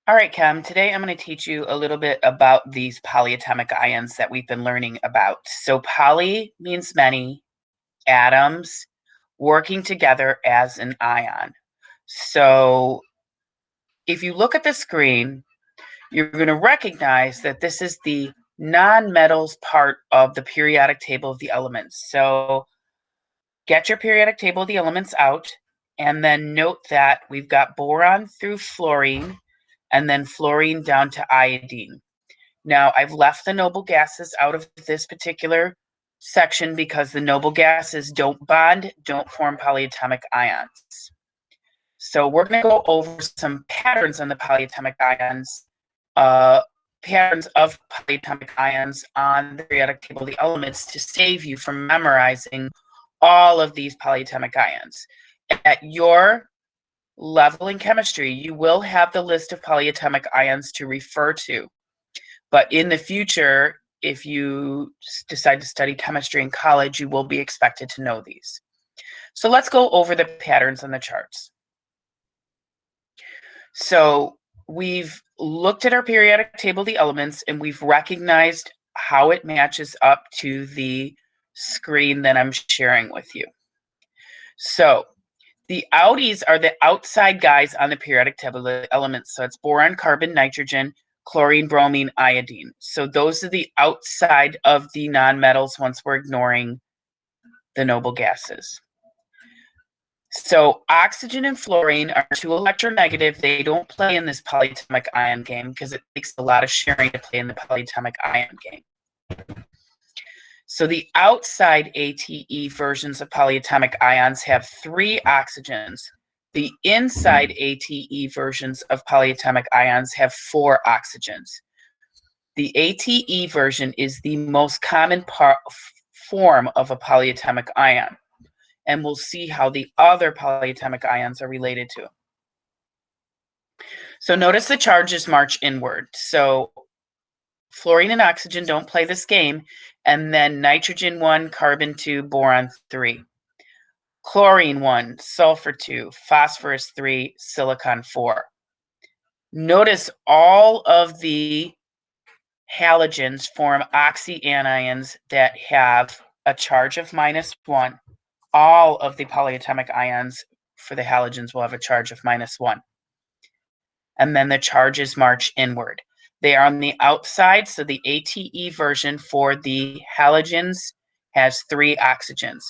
All right, Chem, today I'm going to teach you a little bit about these polyatomic ions that we've been learning about. So poly means many, atoms working together as an ion. So if you look at the screen, you're going to recognize that this is the nonmetals part of the periodic table of the elements. So get your periodic table of the elements out, and then note that we've got boron through fluorine, and then fluorine down to iodine. Now, I've left the noble gases out of this particular section because the noble gases don't bond, don't form polyatomic ions. So we're going to go over some patterns on the polyatomic ions, patterns of polyatomic ions on the periodic table of the elements to save you from memorizing all of these polyatomic ions. At your level in chemistry, you will have the list of polyatomic ions to refer to. But in the future, if you decide to study chemistry in college, you will be expected to know these. So let's go over the patterns on the charts. So we've looked at our periodic table of the elements, and we've recognized how it matches up to the screen that I'm sharing with you. So the outies are the outside guys on the periodic table of the elements. So it's boron, carbon, nitrogen, chlorine, bromine, iodine. So those are the outside of the nonmetals once we're ignoring the noble gases. So oxygen and fluorine are two electronegative. They don't play in this polyatomic ion game because it takes a lot of sharing to play in the polyatomic ion game. So the outside ATE versions of polyatomic ions have 3 oxygens. The inside ATE versions of polyatomic ions have 4 oxygens. The ATE version is the most common form of a polyatomic ion, and we'll see how the other polyatomic ions are related to. So notice the charges march inward. So fluorine and oxygen don't play this game, and then nitrogen 1, carbon 2, boron 3. Chlorine 1, sulfur 2, phosphorus 3, silicon 4. Notice all of the halogens form oxyanions that have a charge of -1. All of the polyatomic ions for the halogens will have a charge of -1. And then the charges march inward. They are on the outside, so the ATE version for the halogens has 3 oxygens.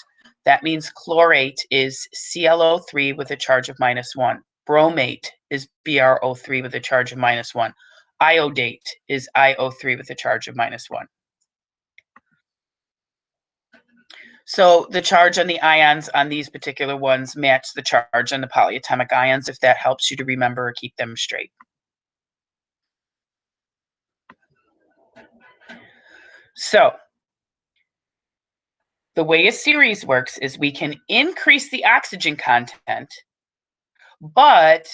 That means chlorate is ClO3 with a charge of -1. Bromate is BrO3 with a charge of -1. Iodate is IO3 with a charge of -1. So the charge on the ions on these particular ones match the charge on the polyatomic ions, if that helps you to remember or keep them straight. So the way a series works is we can increase the oxygen content, but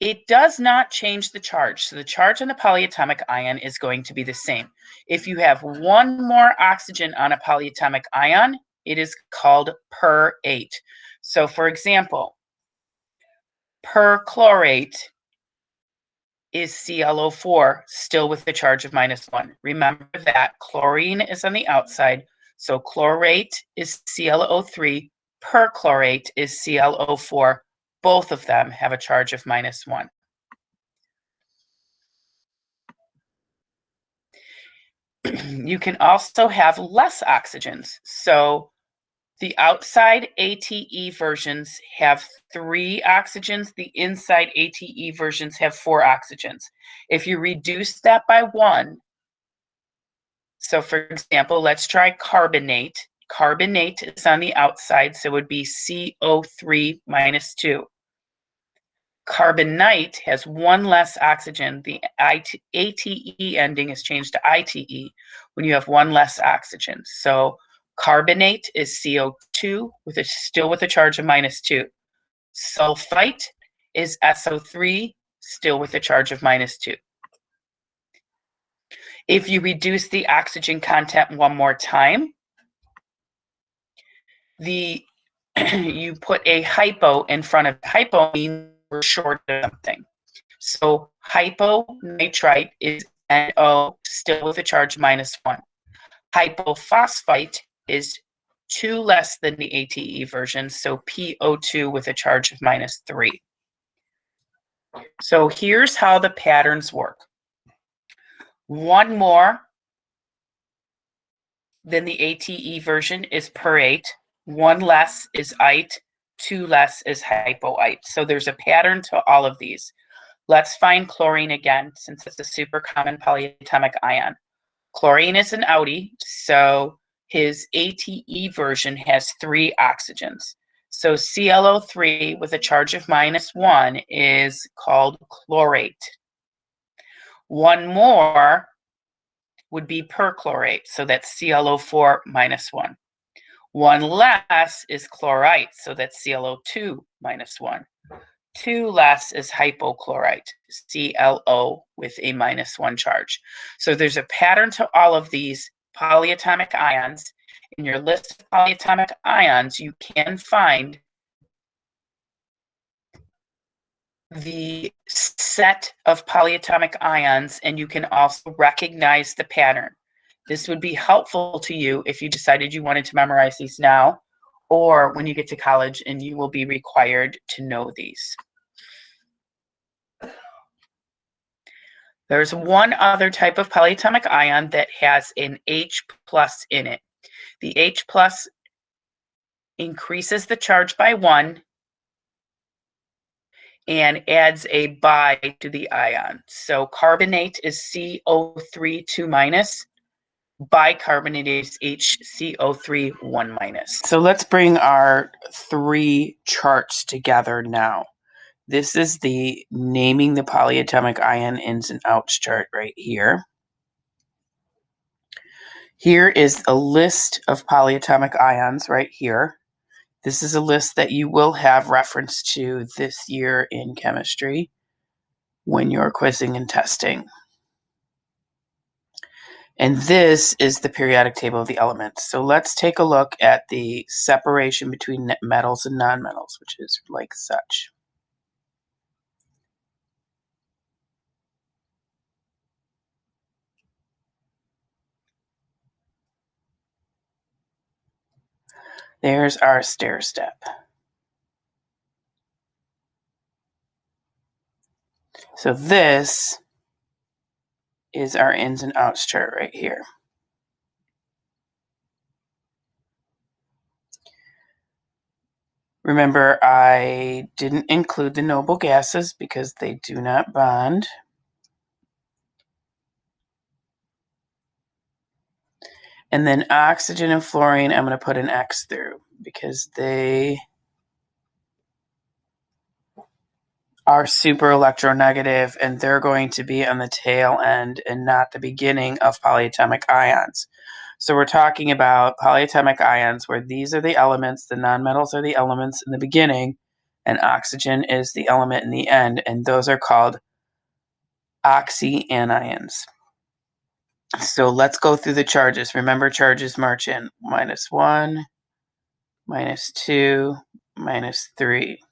it does not change the charge. So the charge on the polyatomic ion is going to be the same. If you have 1 more oxygen on a polyatomic ion, it is called per8. So for example, perchlorate is ClO4, still with the charge of -1. Remember that chlorine is on the outside, so chlorate is ClO3, perchlorate is ClO4. Both of them have a charge of -1. You can also have less oxygens. So the outside ATE versions have 3 oxygens. The inside ATE versions have 4 oxygens. If you reduce that by 1, so for example, let's try carbonate. Carbonate is on the outside, so it would be CO3 -2. Carbonite has 1 less oxygen. The ATE ending is changed to ITE when you have 1 less oxygen. So carbonate is CO2 still with a charge of -2. Sulfite is SO3, still with a charge of -2. If you reduce the oxygen content 1 more time, you put a hypo in front of hypo means we're short of something. So hyponitrite is NO, still with a charge -1. Hypophosphite is 2 less than the ATE version, so PO2 with a charge of -3. So here's how the patterns work. 1 more than the ATE version is perate, 1 less is ite, 2 less is hypoite. So there's a pattern to all of these. Let's find chlorine again, since it's a super common polyatomic ion. Chlorine is an outie, so his ATE version has 3 oxygens. So ClO3 with a charge of -1 is called chlorate. 1 more would be perchlorate, so that's ClO4 -1. 1 less is chlorite, so that's ClO2 -1. 2 less is hypochlorite, ClO with a -1 charge. So there's a pattern to all of these polyatomic ions. In your list of polyatomic ions, you can find the set of polyatomic ions, and you can also recognize the pattern. This would be helpful to you if you decided you wanted to memorize these now, or when you get to college and you will be required to know these. There's one other type of polyatomic ion that has an H plus in it. The H plus increases the charge by 1 and adds a bi to the ion. So carbonate is CO3 2-, bicarbonate is HCO3 1-. So let's bring our 3 charts together now. This is the naming the polyatomic ion ins and outs chart right here. Here is a list of polyatomic ions right here. This is a list that you will have reference to this year in chemistry when you're quizzing and testing. And this is the periodic table of the elements. So let's take a look at the separation between metals and nonmetals, which is like such. There's our stair step. So this is our ins and outs chart right here. Remember, I didn't include the noble gases because they do not bond. And then oxygen and fluorine, I'm going to put an X through because they are super electronegative and they're going to be on the tail end and not the beginning of polyatomic ions. So we're talking about polyatomic ions where these are the elements, the nonmetals are the elements in the beginning, and oxygen is the element in the end, and those are called oxyanions. So let's go through the charges. Remember, charges march in -1, -2, -3.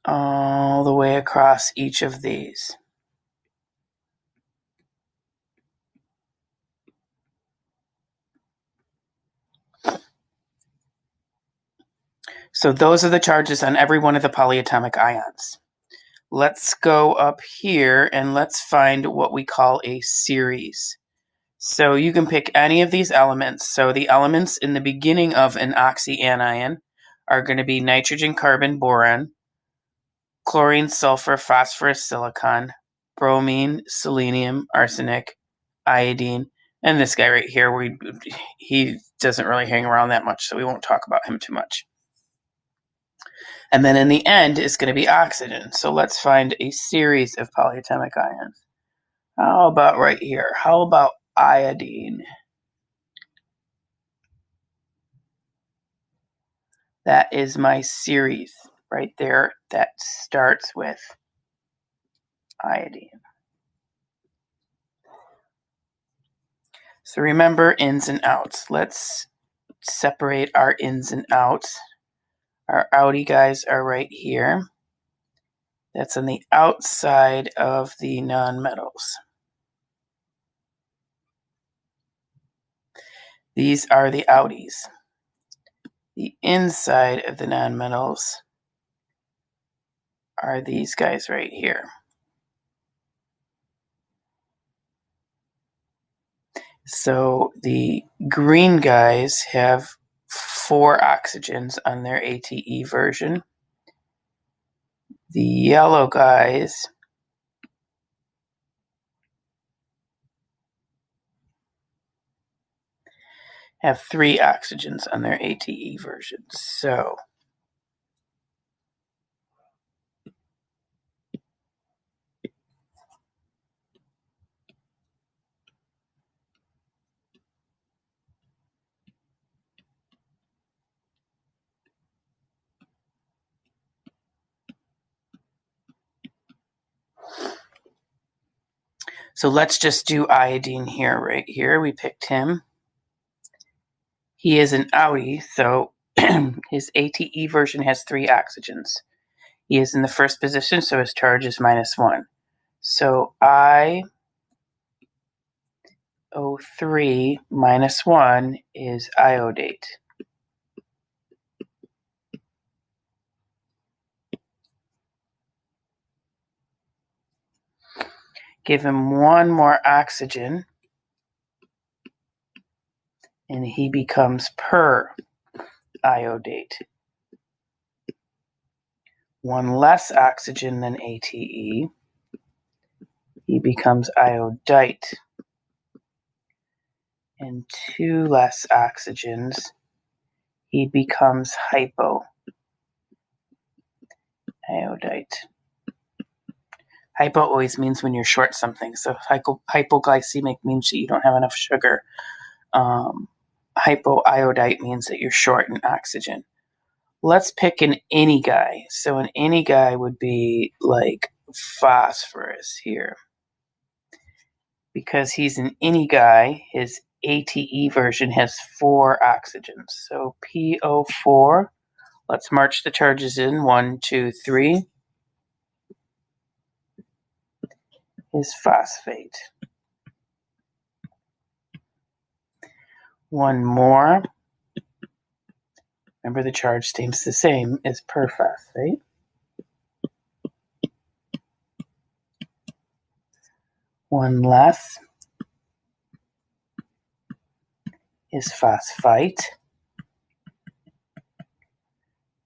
All the way across each of these. So those are the charges on every one of the polyatomic ions. Let's go up here and let's find what we call a series. So you can pick any of these elements. So the elements in the beginning of an oxyanion are going to be nitrogen, carbon, boron, chlorine, sulfur, phosphorus, silicon, bromine, selenium, arsenic, iodine, and this guy right here, he doesn't really hang around that much, so we won't talk about him too much. And then in the end is going to be oxygen. So let's find a series of polyatomic ions. How about right here? How about iodine? That is my series right there that starts with iodine. So remember ins and outs. Let's separate our ins and outs. Our outie guys are right here. That's on the outside of the nonmetals. These are the outies. The inside of the nonmetals are these guys right here. So the green guys have 4 oxygens on their ATE version. The yellow guys have 3 oxygens on their ATE version. So let's just do iodine here, right here. We picked him. He is an outie, so his ATE version has 3 oxygens. He is in the first position, so his charge is -1. So IO3 -1 is iodate. Give him 1 more oxygen, and he becomes per-iodate. 1 less oxygen than ATE, he becomes iodite. And 2 less oxygens, he becomes hypoiodite. Hypo always means when you're short something. So hypoglycemic means that you don't have enough sugar. Hypoiodite means that you're short in oxygen. Let's pick an any guy. So an any guy would be like phosphorus here. Because he's an any guy, his ATE version has 4 oxygens. So PO4, let's march the charges in. 1, 2, 3. Is phosphate. 1 more. Remember, the charge stays the same as perphosphate. 1 less is phosphite.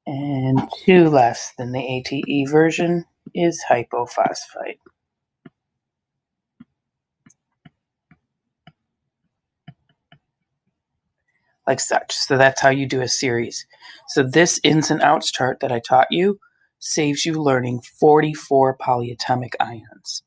And 2 less than the ATE version is hypophosphite. Like such. So that's how you do a series. So this ins and outs chart that I taught you saves you learning 44 polyatomic ions.